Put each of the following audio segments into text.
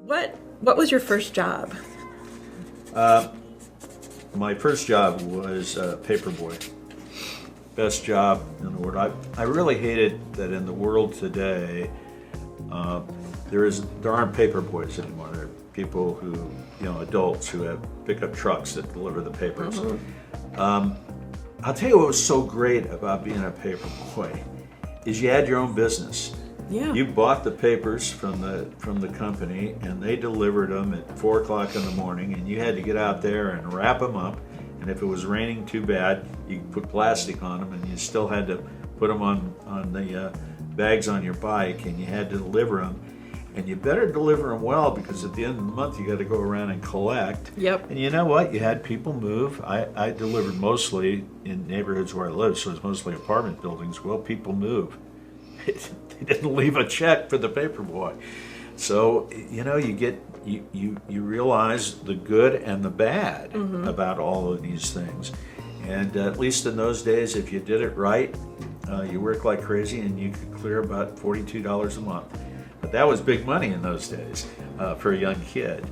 What was your first job? My first job was paperboy. Best job in the world. I really hated that in the world today, there aren't paper boys anymore. There are people who, adults who have pickup trucks that deliver the papers. I'll tell you what was so great about being a paper boy is you had your own business. Yeah. You bought the papers from the company, and they delivered them at 4 o'clock in the morning, and you had to get out there and wrap them up. And if it was raining too bad, you could put plastic on them, and you still had to put them on the bags on your bike, and you had to deliver them. And you better deliver them well, because at the end of the month you got to go around and collect. Yep. And you know what? You had people move. I delivered mostly in neighborhoods where I lived, so it was mostly apartment buildings. Well, people move. They didn't leave a check for the paper boy. So, you realize the good and the bad about all of these things. And at least in those days, if you did it right, you worked like crazy and you could clear about $42 a month. But that was big money in those days for a young kid.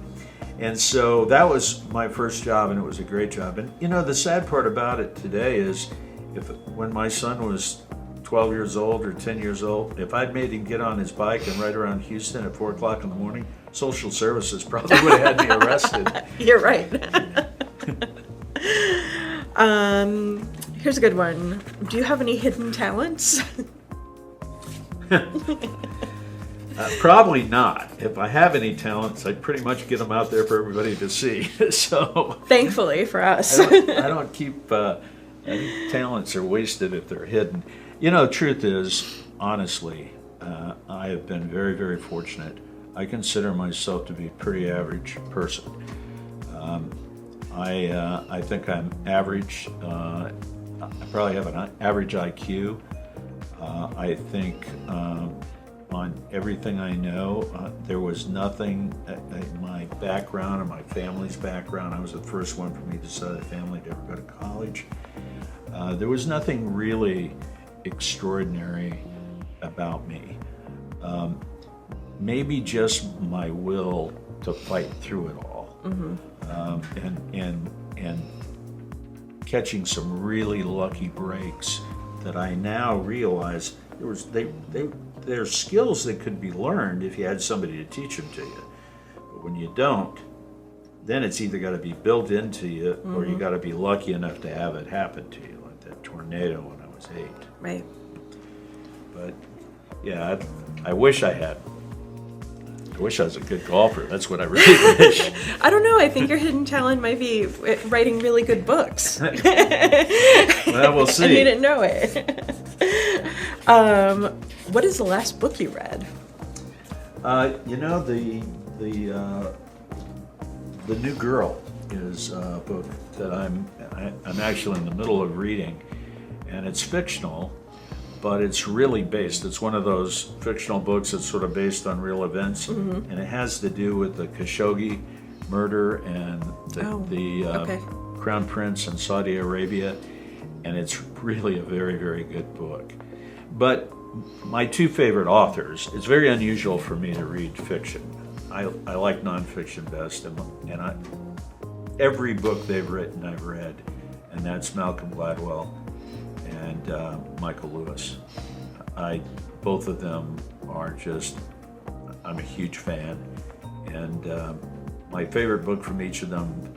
And so that was my first job, and it was a great job. And the sad part about it today is when my son was 12 years old or 10 years old, if I'd made him get on his bike and ride around Houston at 4 o'clock in the morning, social services probably would have had me arrested. You're right. Here's a good one. Do you have any hidden talents? Probably not. If I have any talents, I pretty much get them out there for everybody to see. So Thankfully for us. I don't keep any talents are wasted if they're hidden. The truth is, honestly, I have been very, very fortunate. I consider myself to be a pretty average person. I think I'm average. I probably have an average IQ. I think on everything I know, there was nothing in my background or my family's background. I was the first one from either side of the family to ever go to college. There was nothing really extraordinary about me. Maybe just my will to fight through it all, and catching some really lucky breaks that I now realize they're skills that could be learned if you had somebody to teach them to you. But when you don't, then it's either got to be built into you or you got to be lucky enough to have it happen to you, like that tornado when I was 8. Right. But yeah, I wish I had. I wish I was a good golfer. That's what I really wish. I don't know. I think your hidden talent might be writing really good books. Well, we'll see. And you didn't know it. What is the last book you read? The New Girl is a book that I'm actually in the middle of reading, and it's fictional, but it's really based. It's one of those fictional books that's sort of based on real events, and it has to do with the Khashoggi murder and the Crown Prince in Saudi Arabia, and it's really a very, very good book. But my two favorite authors, it's very unusual for me to read fiction. I like nonfiction best, and every book they've written I've read, and that's Malcolm Gladwell and Michael Lewis. Both of them are just, I'm a huge fan. And my favorite book from each of them,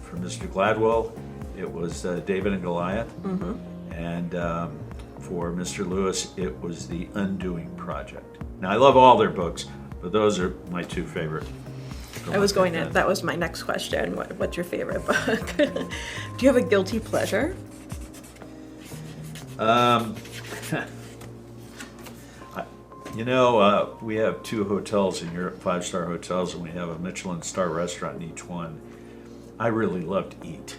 from Mr. Gladwell, it was David and Goliath. And for Mr. Lewis, it was The Undoing Project. Now, I love all their books, but those are my two favorite. That was my next question. What's your favorite book? Do you have a guilty pleasure? We have 2 hotels in Europe, 5-star hotels, and we have a Michelin star restaurant in each one. I really love to eat.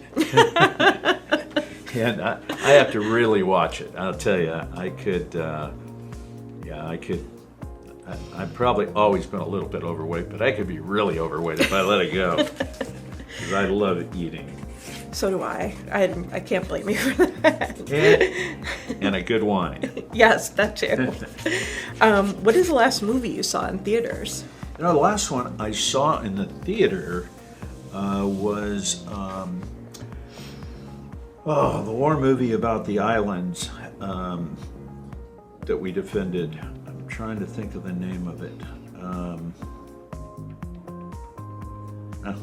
And I have to really watch it. I'll tell you, I've probably always been a little bit overweight, but I could be really overweight if I let it go. Because I love eating. So do I. I can't blame you for that. And a good wine. Yes, that too. What is the last movie you saw in theaters? You know, the last one I saw in the theater was the war movie about the islands that we defended. I'm trying to think of the name of it. I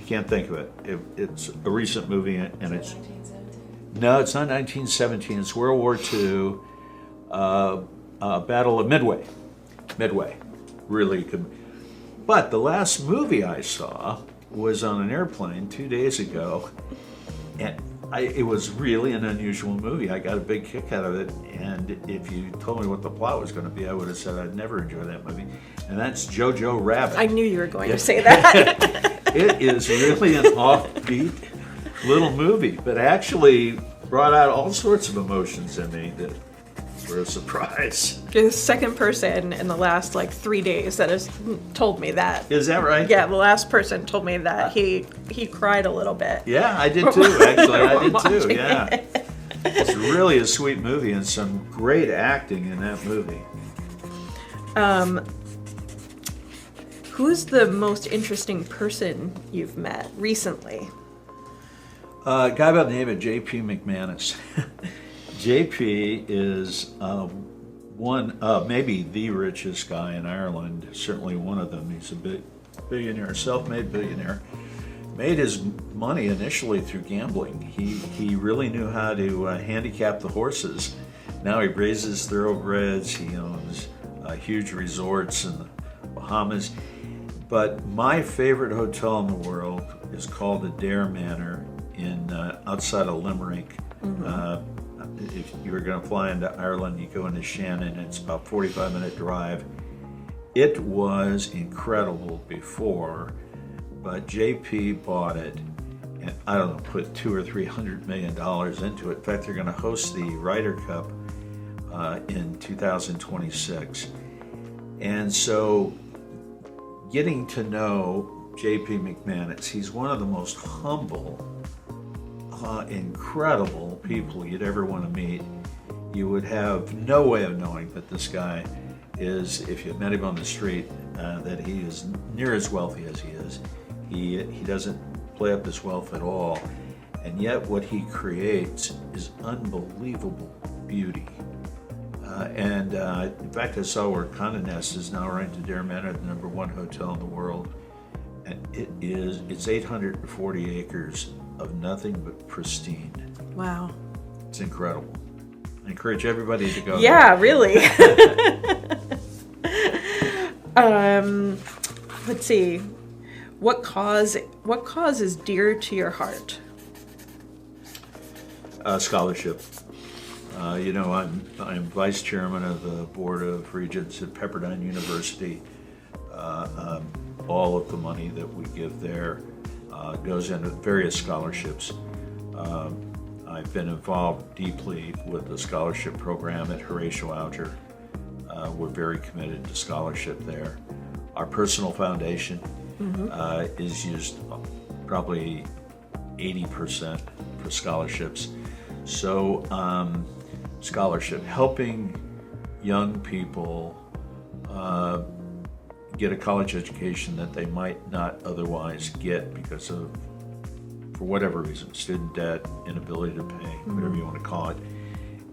can't think of it. It's a recent movie, and it's... No, it's not 1917. It's World War II, Battle of Midway. Midway. Really good. But the last movie I saw was on an airplane 2 days ago, and it was really an unusual movie. I got a big kick out of it, and if you told me what the plot was going to be, I would have said I'd never enjoy that movie. And that's Jojo Rabbit. I knew you were going to say that. It is really an offbeat little movie, but actually brought out all sorts of emotions in me that were a surprise. You're the second person in the last 3 days that has told me that. Is that right? Yeah, the last person told me that he cried a little bit. Yeah, I did too, actually. I did too, Watching yeah. it. It's really a sweet movie and some great acting in that movie. Who's the most interesting person you've met recently? A guy by the name of J.P. McManus. J.P. is maybe the richest guy in Ireland, certainly one of them. He's a billionaire, self-made billionaire. Made his money initially through gambling. He really knew how to handicap the horses. Now he raises thoroughbreds. He owns huge resorts in the Bahamas. But my favorite hotel in the world is called the Dare Manor outside of Limerick. If you were going to fly into Ireland, you go into Shannon. It's about a 45-minute drive. It was incredible before, but JP bought it, and I don't know, put $200 or $300 million into it. In fact, they're going to host the Ryder Cup in 2026, and so getting to know J.P. McManus, he's one of the most humble, incredible people you'd ever want to meet. You would have no way of knowing that this guy is, if you met him on the street, that he is near as wealthy as he is. He doesn't play up his wealth at all, and yet what he creates is unbelievable beauty. In fact, I saw where Condé Nast is now ranked Dare Manor, the #1 hotel in the world, and it's 840 acres of nothing but pristine. Wow. It's incredible. I encourage everybody to go. Yeah, really. Let's see. What cause is dear to your heart? Scholarship. I'm vice chairman of the board of regents at Pepperdine University. All of the money that we give there goes into various scholarships. I've been involved deeply with the scholarship program at Horatio Alger. We're very committed to scholarship there. Our personal foundation is used probably 80% for scholarships. So scholarship, helping young people get a college education that they might not otherwise get because of, for whatever reason, student debt, inability to pay, whatever you want to call it,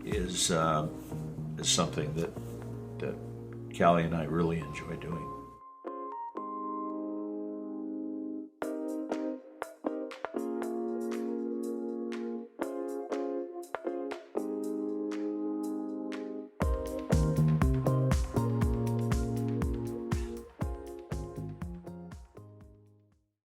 is something that Callie and I really enjoy doing.